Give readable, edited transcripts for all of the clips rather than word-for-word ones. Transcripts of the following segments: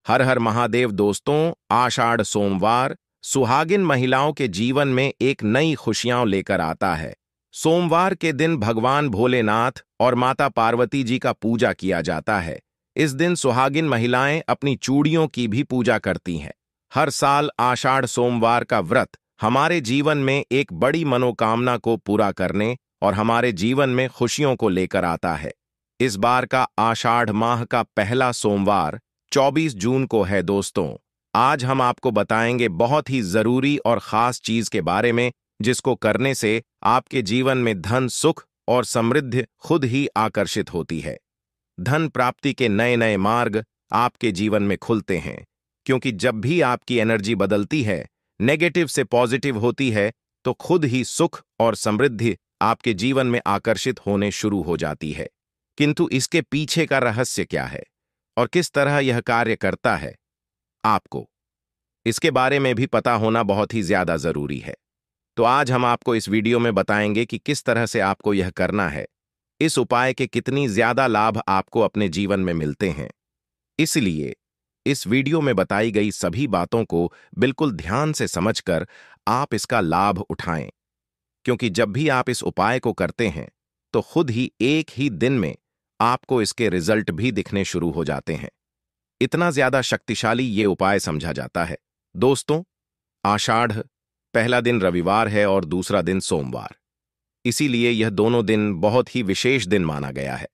हर हर महादेव दोस्तों, आषाढ़ सोमवार सुहागिन महिलाओं के जीवन में एक नई खुशियां लेकर आता है। सोमवार के दिन भगवान भोलेनाथ और माता पार्वती जी का पूजा किया जाता है। इस दिन सुहागिन महिलाएं अपनी चूड़ियों की भी पूजा करती हैं। हर साल आषाढ़ सोमवार का व्रत हमारे जीवन में एक बड़ी मनोकामना को पूरा करने और हमारे जीवन में खुशियों को लेकर आता है। इस बार का आषाढ़ माह का पहला सोमवार 24 जून को है। दोस्तों, आज हम आपको बताएंगे बहुत ही जरूरी और खास चीज के बारे में, जिसको करने से आपके जीवन में धन, सुख और समृद्धि खुद ही आकर्षित होती है। धन प्राप्ति के नए नए मार्ग आपके जीवन में खुलते हैं, क्योंकि जब भी आपकी एनर्जी बदलती है, नेगेटिव से पॉजिटिव होती है, तो खुद ही सुख और समृद्धि आपके जीवन में आकर्षित होने शुरू हो जाती है। किंतु इसके पीछे का रहस्य क्या है और किस तरह यह कार्य करता है, आपको इसके बारे में भी पता होना बहुत ही ज्यादा जरूरी है। तो आज हम आपको इस वीडियो में बताएंगे कि किस तरह से आपको यह करना है, इस उपाय के कितनी ज्यादा लाभ आपको अपने जीवन में मिलते हैं। इसलिए इस वीडियो में बताई गई सभी बातों को बिल्कुल ध्यान से समझकर आप इसका लाभ उठाएं, क्योंकि जब भी आप इस उपाय को करते हैं तो खुद ही एक ही दिन में आपको इसके रिजल्ट भी दिखने शुरू हो जाते हैं। इतना ज्यादा शक्तिशाली ये उपाय समझा जाता है। दोस्तों, आषाढ़ पहला दिन रविवार है और दूसरा दिन सोमवार, इसीलिए यह दोनों दिन बहुत ही विशेष दिन माना गया है।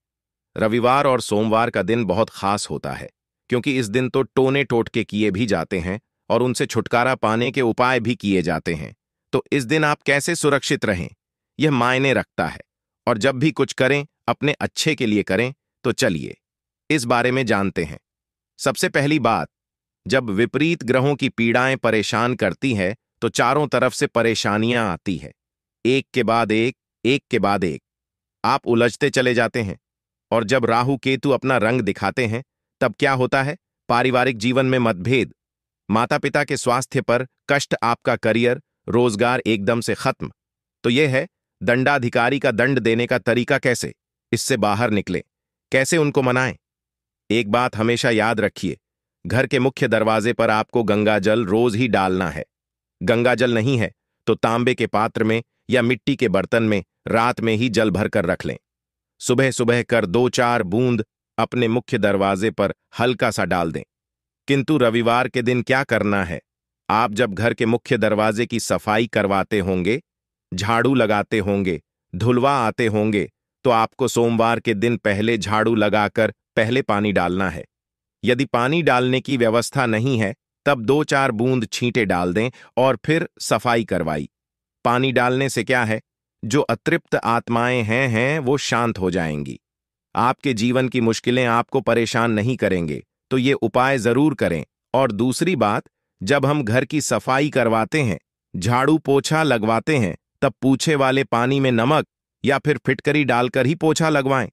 रविवार और सोमवार का दिन बहुत खास होता है, क्योंकि इस दिन तो टोने टोटके किए भी जाते हैं और उनसे छुटकारा पाने के उपाय भी किए जाते हैं। तो इस दिन आप कैसे सुरक्षित रहें, यह मायने रखता है, और जब भी कुछ करें अपने अच्छे के लिए करें। तो चलिए इस बारे में जानते हैं। सबसे पहली बात, जब विपरीत ग्रहों की पीड़ाएं परेशान करती है तो चारों तरफ से परेशानियां आती है, एक के बाद एक के बाद एक। आप उलझते चले जाते हैं, और जब राहु केतु अपना रंग दिखाते हैं तब क्या होता है? पारिवारिक जीवन में मतभेद, माता पिता के स्वास्थ्य पर कष्ट, आपका करियर, रोजगार एकदम से खत्म। तो यह है दंडाधिकारी का दंड देने का तरीका। कैसे इससे बाहर निकलें, कैसे उनको मनाएं? एक बात हमेशा याद रखिए, घर के मुख्य दरवाजे पर आपको गंगाजल रोज ही डालना है। गंगाजल नहीं है तो तांबे के पात्र में या मिट्टी के बर्तन में रात में ही जल भरकर रख लें। सुबह सुबह कर 2-4 बूंद अपने मुख्य दरवाजे पर हल्का सा डाल दें। किंतु रविवार के दिन क्या करना है? आप जब घर के मुख्य दरवाजे की सफाई करवाते होंगे, झाड़ू लगाते होंगे, धुलवा आते होंगे, तो आपको सोमवार के दिन पहले झाड़ू लगाकर पहले पानी डालना है। यदि पानी डालने की व्यवस्था नहीं है तब 2-4 बूंद छींटे डाल दें और फिर सफाई करवाई। पानी डालने से क्या है, जो अतृप्त आत्माएं हैं वो शांत हो जाएंगी। आपके जीवन की मुश्किलें आपको परेशान नहीं करेंगे। तो ये उपाय जरूर करें। और दूसरी बात, जब हम घर की सफाई करवाते हैं, झाड़ू पोछा लगवाते हैं, तब पूछे वाले पानी में नमक या फिर फिटकरी डालकर ही पोछा लगवाएं।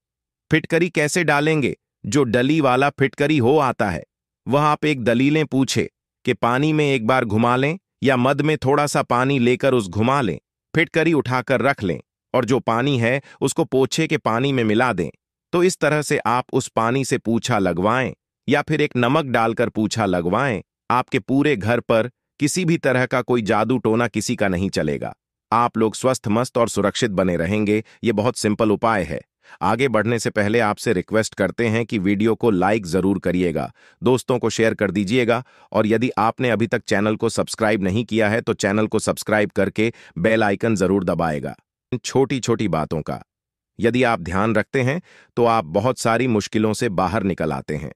फिटकरी कैसे डालेंगे? जो डली वाला फिटकरी हो आता है, वह आप एक दलीलें पूछे कि पानी में एक बार घुमा लें या मद में थोड़ा सा पानी लेकर उस घुमा लें, फिटकरी उठाकर रख लें और जो पानी है उसको पोछे के पानी में मिला दें। तो इस तरह से आप उस पानी से पूछा लगवाएं या फिर एक नमक डालकर पूछा लगवाएं। आपके पूरे घर पर किसी भी तरह का कोई जादू टोना किसी का नहीं चलेगा। आप लोग स्वस्थ, मस्त और सुरक्षित बने रहेंगे। ये बहुत सिंपल उपाय है। आगे बढ़ने से पहले आपसे रिक्वेस्ट करते हैं कि वीडियो को लाइक जरूर करिएगा, दोस्तों को शेयर कर दीजिएगा, और यदि आपने अभी तक चैनल को सब्सक्राइब नहीं किया है तो चैनल को सब्सक्राइब करके बेल आइकन जरूर दबाएगा। छोटी छोटी बातों का यदि आप ध्यान रखते हैं तो आप बहुत सारी मुश्किलों से बाहर निकल आते हैं।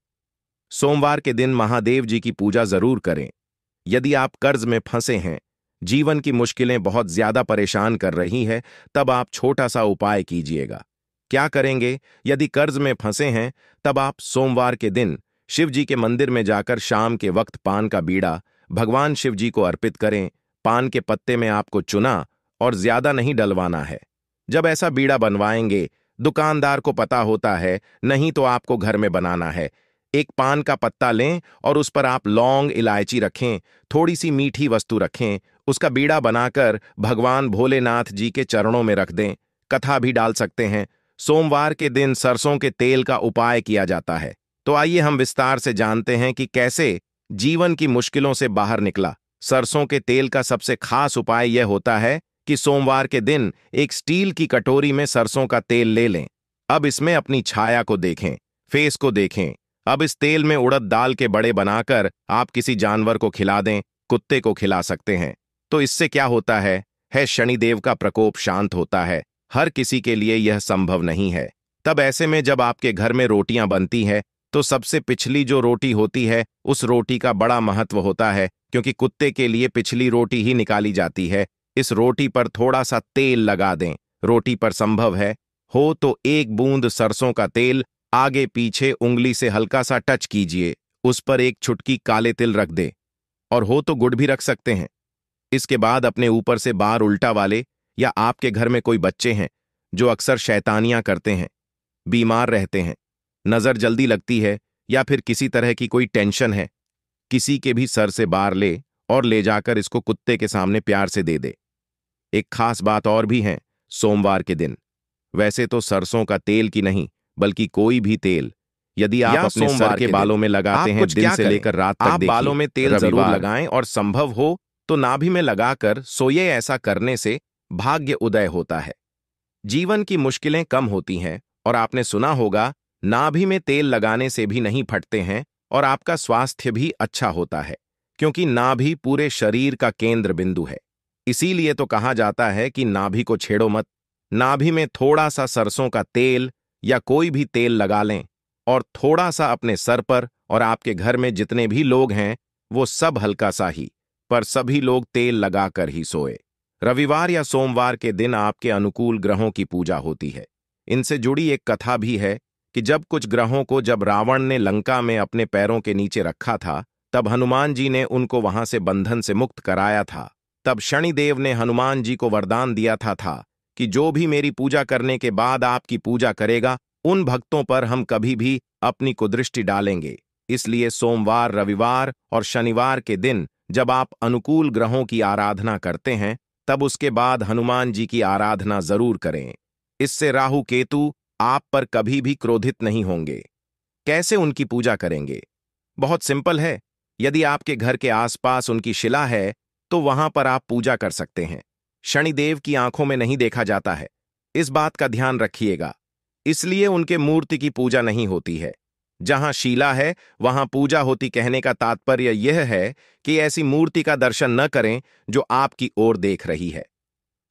सोमवार के दिन महादेव जी की पूजा जरूर करें। यदि आप कर्ज में फंसे हैं, जीवन की मुश्किलें बहुत ज्यादा परेशान कर रही है, तब आप छोटा सा उपाय कीजिएगा। क्या करेंगे? यदि कर्ज में फंसे हैं तब आप सोमवार के दिन शिव जी के मंदिर में जाकर शाम के वक्त पान का बीड़ा भगवान शिव जी को अर्पित करें। पान के पत्ते में आपको चुना और ज्यादा नहीं डलवाना है। जब ऐसा बीड़ा बनवाएंगे, दुकानदार को पता होता है, नहीं तो आपको घर में बनाना है। एक पान का पत्ता लें और उस पर आप लौंग, इलायची रखें, थोड़ी सी मीठी वस्तु रखें। उसका बीड़ा बनाकर भगवान भोलेनाथ जी के चरणों में रख दें। कथा भी डाल सकते हैं। सोमवार के दिन सरसों के तेल का उपाय किया जाता है। तो आइए हम विस्तार से जानते हैं कि कैसे जीवन की मुश्किलों से बाहर निकला। सरसों के तेल का सबसे खास उपाय यह होता है कि सोमवार के दिन एक स्टील की कटोरी में सरसों का तेल ले लें। अब इसमें अपनी छाया को देखें, फेस को देखें। अब इस तेल में उड़द दाल के बड़े बनाकर आप किसी जानवर को खिला दें, कुत्ते को खिला सकते हैं। तो इससे क्या होता है शनिदेव का प्रकोप शांत होता है। हर किसी के लिए यह संभव नहीं है। तब ऐसे में जब आपके घर में रोटियां बनती है तो सबसे पिछली जो रोटी होती है उस रोटी का बड़ा महत्व होता है, क्योंकि कुत्ते के लिए पिछली रोटी ही निकाली जाती है। इस रोटी पर थोड़ा सा तेल लगा दें। रोटी पर संभव हो तो एक बूंद सरसों का तेल आगे पीछे उंगली से हल्का सा टच कीजिए। उस पर एक चुटकी काले तिल रख दे, और हो तो गुड़ भी रख सकते हैं। इसके बाद अपने ऊपर से बार उल्टा वाले, या आपके घर में कोई बच्चे हैं जो अक्सर शैतानियां करते हैं, बीमार रहते हैं, नजर जल्दी लगती है, या फिर किसी तरह की कोई टेंशन है, किसी के भी सर से बार ले और ले जाकर इसको कुत्ते के सामने प्यार से दे दे। एक खास बात और भी है सोमवार के दिन। वैसे तो सरसों का तेल की नहीं, बल्कि कोई भी तेल यदि आप अपने सर के बालों में लगाते हैं, दिन से लेकर रात तक आप बालों में तेल जरूर लगाएं, और संभव हो तो नाभि में लगाकर सोइए। ऐसा करने से भाग्य उदय होता है, जीवन की मुश्किलें कम होती हैं। और आपने सुना होगा, नाभि में तेल लगाने से भी नहीं फटते हैं, और आपका स्वास्थ्य भी अच्छा होता है, क्योंकि नाभि पूरे शरीर का केंद्र बिंदु है। इसीलिए तो कहा जाता है कि नाभि को छेड़ो मत। नाभि में थोड़ा सा सरसों का तेल या कोई भी तेल लगा लें, और थोड़ा सा अपने सर पर, और आपके घर में जितने भी लोग हैं वो सब हल्का सा ही, पर सभी लोग तेल लगाकर ही सोए। रविवार या सोमवार के दिन आपके अनुकूल ग्रहों की पूजा होती है। इनसे जुड़ी एक कथा भी है कि जब कुछ ग्रहों को जब रावण ने लंका में अपने पैरों के नीचे रखा था, तब हनुमान जी ने उनको वहां से बंधन से मुक्त कराया था। तब शनिदेव ने हनुमान जी को वरदान दिया था कि जो भी मेरी पूजा करने के बाद आपकी पूजा करेगा, उन भक्तों पर हम कभी भी अपनी कुदृष्टि डालेंगे। इसलिए सोमवार, रविवार और शनिवार के दिन जब आप अनुकूल ग्रहों की आराधना करते हैं, तब उसके बाद हनुमान जी की आराधना जरूर करें। इससे राहु केतु आप पर कभी भी क्रोधित नहीं होंगे। कैसे उनकी पूजा करेंगे? बहुत सिंपल है। यदि आपके घर के आसपास उनकी शिला है तो वहां पर आप पूजा कर सकते हैं। शनिदेव की आंखों में नहीं देखा जाता है, इस बात का ध्यान रखिएगा। इसलिए उनके मूर्ति की पूजा नहीं होती है। जहां शिला है वहां पूजा होती, कहने का तात्पर्य यह है कि ऐसी मूर्ति का दर्शन न करें जो आपकी ओर देख रही है।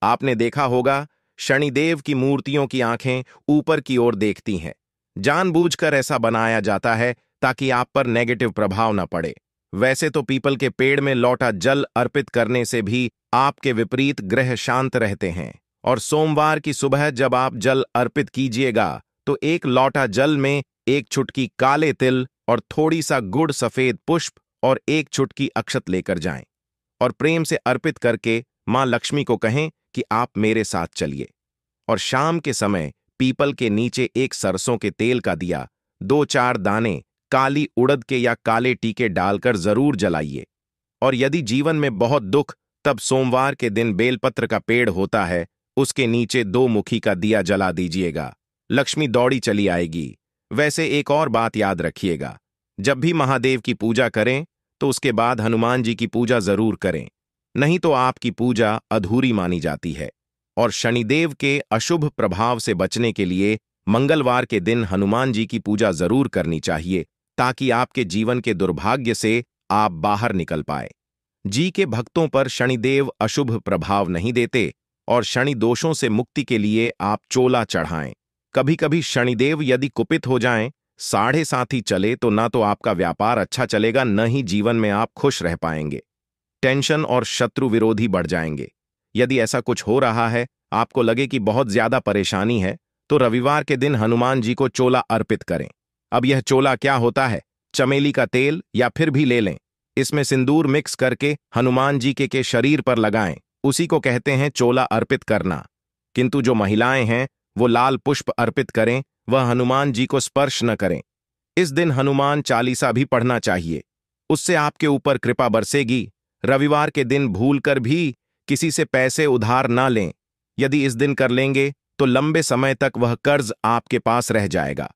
आपने देखा होगा, शनिदेव की मूर्तियों की आंखें ऊपर की ओर देखती हैं। जानबूझकर ऐसा बनाया जाता है ताकि आप पर नेगेटिव प्रभाव न पड़े। वैसे तो पीपल के पेड़ में लौटा जल अर्पित करने से भी आपके विपरीत ग्रह शांत रहते हैं। और सोमवार की सुबह जब आप जल अर्पित कीजिएगा तो एक लौटा जल में एक चुटकी काले तिल और थोड़ी सा गुड़, सफेद पुष्प और एक चुटकी अक्षत लेकर जाएं, और प्रेम से अर्पित करके मां लक्ष्मी को कहें कि आप मेरे साथ चलिए। और शाम के समय पीपल के नीचे एक सरसों के तेल का दिया 2-4 दाने काली उड़द के या काले टीके डालकर जरूर जलाइए। और यदि जीवन में बहुत दुख, तब सोमवार के दिन बेलपत्र का पेड़ होता है, उसके नीचे 2 मुखी का दिया जला दीजिएगा। लक्ष्मी दौड़ी चली आएगी। वैसे एक और बात याद रखिएगा, जब भी महादेव की पूजा करें तो उसके बाद हनुमान जी की पूजा जरूर करें, नहीं तो आपकी पूजा अधूरी मानी जाती है। और शनिदेव के अशुभ प्रभाव से बचने के लिए मंगलवार के दिन हनुमान जी की पूजा जरूर करनी चाहिए, ताकि आपके जीवन के दुर्भाग्य से आप बाहर निकल पाए। जी के भक्तों पर शनिदेव अशुभ प्रभाव नहीं देते, और शनि दोषों से मुक्ति के लिए आप चोला चढ़ाएं। कभी कभी शनिदेव यदि कुपित हो जाएं, 7.5 चले, तो ना तो आपका व्यापार अच्छा चलेगा, न ही जीवन में आप खुश रह पाएंगे। टेंशन और शत्रु विरोधी बढ़ जाएंगे। यदि ऐसा कुछ हो रहा है, आपको लगे कि बहुत ज्यादा परेशानी है, तो रविवार के दिन हनुमान जी को चोला अर्पित करें। अब यह चोला क्या होता है? चमेली का तेल या फिर भी ले लें। इसमें सिंदूर मिक्स करके हनुमान जी के शरीर पर लगाएं। उसी को कहते हैं चोला अर्पित करना। किंतु जो महिलाएं हैं वो लाल पुष्प अर्पित करें, वह हनुमान जी को स्पर्श न करें। इस दिन हनुमान चालीसा भी पढ़ना चाहिए, उससे आपके ऊपर कृपा बरसेगी। रविवार के दिन भूलकर भी किसी से पैसे उधार ना लें। यदि इस दिन कर लेंगे तो लंबे समय तक वह कर्ज आपके पास रह जाएगा।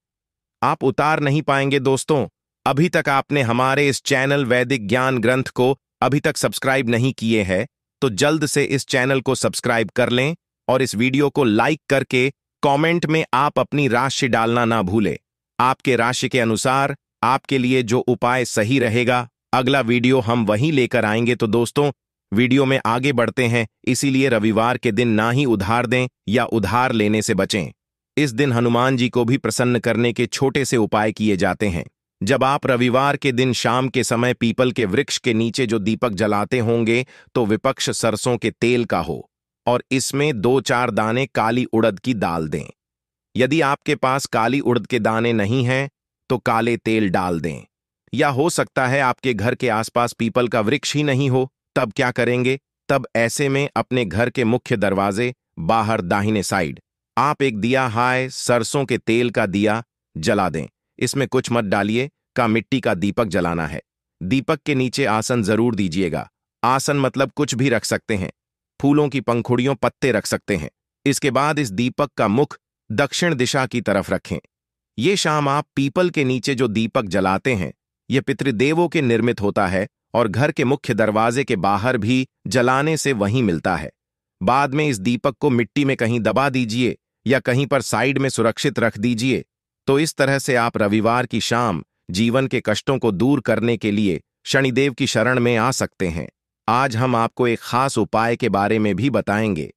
आप उतार नहीं पाएंगे दोस्तों। अभी तक आपने हमारे इस चैनल वैदिक ज्ञान ग्रंथ को अभी तक सब्सक्राइब नहीं किए हैं तो जल्द से इस चैनल को सब्सक्राइब कर लें और इस वीडियो को लाइक करके कमेंट में आप अपनी राशि डालना ना भूलें। आपके राशि के अनुसार आपके लिए जो उपाय सही रहेगा अगला वीडियो हम वही लेकर आएंगे। तो दोस्तों वीडियो में आगे बढ़ते हैं। इसीलिए रविवार के दिन ना ही उधार दें या उधार लेने से बचें। इस दिन हनुमान जी को भी प्रसन्न करने के छोटे से उपाय किए जाते हैं। जब आप रविवार के दिन शाम के समय पीपल के वृक्ष के नीचे जो दीपक जलाते होंगे तो विपक्ष सरसों के तेल का हो और इसमें 2-4 दाने काली उड़द की दाल दें। यदि आपके पास काली उड़द के दाने नहीं हैं तो काले तेल डाल दें। या हो सकता है आपके घर के आसपास पीपल का वृक्ष ही नहीं हो, तब क्या करेंगे? तब ऐसे में अपने घर के मुख्य दरवाजे बाहर दाहिने साइड आप एक दिया हाय सरसों के तेल का दिया जला दें। इसमें कुछ मत डालिए, का मिट्टी का दीपक जलाना है। दीपक के नीचे आसन जरूर दीजिएगा। आसन मतलब कुछ भी रख सकते हैं, फूलों की पंखुड़ियों पत्ते रख सकते हैं। इसके बाद इस दीपक का मुख दक्षिण दिशा की तरफ रखें। ये शाम आप पीपल के नीचे जो दीपक जलाते हैं यह पितृदेवों के निर्मित होता है और घर के मुख्य दरवाजे के बाहर भी जलाने से वहीं मिलता है। बाद में इस दीपक को मिट्टी में कहीं दबा दीजिए या कहीं पर साइड में सुरक्षित रख दीजिए। तो इस तरह से आप रविवार की शाम जीवन के कष्टों को दूर करने के लिए शनिदेव की शरण में आ सकते हैं। आज हम आपको एक खास उपाय के बारे में भी बताएंगे।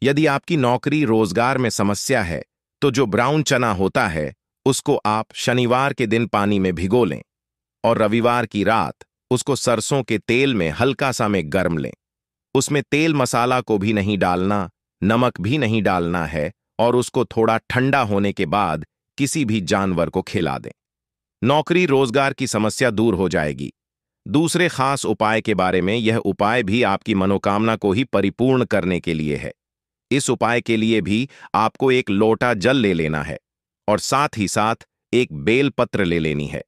यदि आपकी नौकरी रोजगार में समस्या है तो जो ब्राउन चना होता है उसको आप शनिवार के दिन पानी में भिगो लें और रविवार की रात उसको सरसों के तेल में हल्का सा में गर्म लें। उसमें तेल मसाला को भी नहीं डालना, नमक भी नहीं डालना है और उसको थोड़ा ठंडा होने के बाद किसी भी जानवर को खिला दें। नौकरी रोजगार की समस्या दूर हो जाएगी। दूसरे खास उपाय के बारे में, यह उपाय भी आपकी मनोकामना को ही परिपूर्ण करने के लिए है। इस उपाय के लिए भी आपको एक लोटा जल ले लेना है और साथ ही साथ एक बेलपत्र ले लेनी है।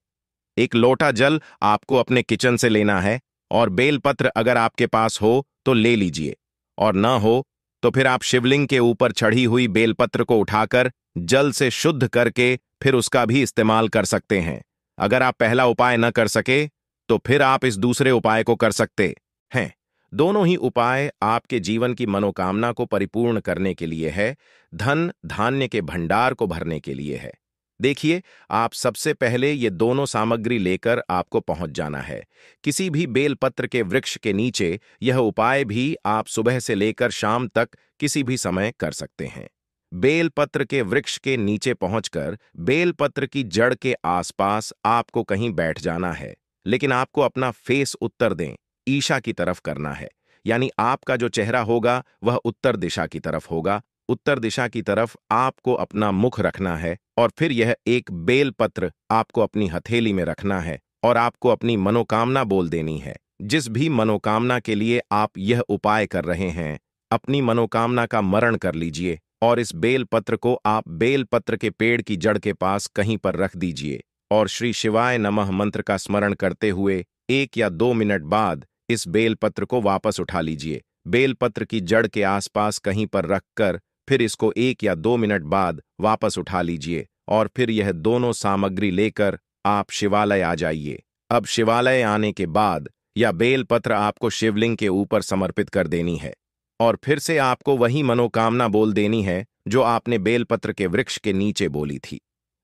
एक लोटा जल आपको अपने किचन से लेना है और बेलपत्र अगर आपके पास हो तो ले लीजिए और न हो तो फिर आप शिवलिंग के ऊपर चढ़ी हुई बेलपत्र को उठाकर जल से शुद्ध करके फिर उसका भी इस्तेमाल कर सकते हैं। अगर आप पहला उपाय न कर सके तो फिर आप इस दूसरे उपाय को कर सकते हैं। दोनों ही उपाय आपके जीवन की मनोकामना को परिपूर्ण करने के लिए है, धन धान्य के भंडार को भरने के लिए है। देखिए, आप सबसे पहले ये दोनों सामग्री लेकर आपको पहुंच जाना है किसी भी बेलपत्र के वृक्ष के नीचे। यह उपाय भी आप सुबह से लेकर शाम तक किसी भी समय कर सकते हैं। बेलपत्र के वृक्ष के नीचे पहुंचकर बेलपत्र की जड़ के आसपास आपको कहीं बैठ जाना है, लेकिन आपको अपना फेस उत्तर दें ईशा की तरफ करना है। यानी आपका जो चेहरा होगा वह उत्तर दिशा की तरफ होगा। उत्तर दिशा की तरफ आपको अपना मुख रखना है और फिर यह एक बेलपत्र आपको अपनी हथेली में रखना है और आपको अपनी मनोकामना बोल देनी है। जिस भी मनोकामना के लिए आप यह उपाय कर रहे हैं, अपनी मनोकामना का मरण कर लीजिए और इस बेलपत्र को आप बेलपत्र के पेड़ की जड़ के पास कहीं पर रख दीजिए और श्री शिवाय नमः मंत्र का स्मरण करते हुए 1 या 2 मिनट बाद इस बेलपत्र को वापस उठा लीजिए। बेलपत्र की जड़ के आसपास कहीं पर रखकर फिर इसको 1 या 2 मिनट बाद वापस उठा लीजिए और फिर यह दोनों सामग्री लेकर आप शिवालय आ जाइए। अब शिवालय आने के बाद यह बेलपत्र आपको शिवलिंग के ऊपर समर्पित कर देनी है और फिर से आपको वही मनोकामना बोल देनी है जो आपने बेलपत्र के वृक्ष के नीचे बोली थी।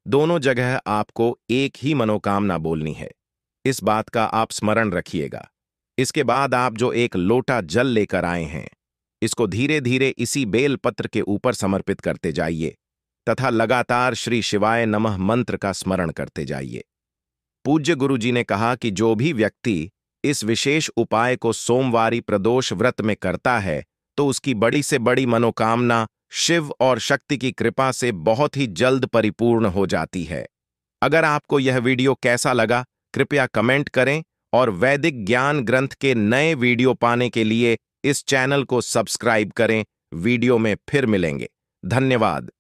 दोनों जगह आपको एक ही मनोकामना बोलनी है। इस बात का आप स्मरण रखिएगा। इसके बाद आप जो एक लोटा जल लेकर आए हैं इसको धीरे धीरे इसी बेलपत्र के ऊपर समर्पित करते जाइए तथा लगातार श्री शिवाय नमः मंत्र का स्मरण करते जाइए। पूज्य गुरु जी ने कहा कि जो भी व्यक्ति इस विशेष उपाय को सोमवारी प्रदोष व्रत में करता है तो उसकी बड़ी से बड़ी मनोकामना शिव और शक्ति की कृपा से बहुत ही जल्द परिपूर्ण हो जाती है। अगर आपको यह वीडियो कैसा लगा कृपया कमेंट करें और वैदिक ज्ञान ग्रंथ के नए वीडियो पाने के लिए इस चैनल को सब्सक्राइब करें। वीडियो में फिर मिलेंगे। धन्यवाद।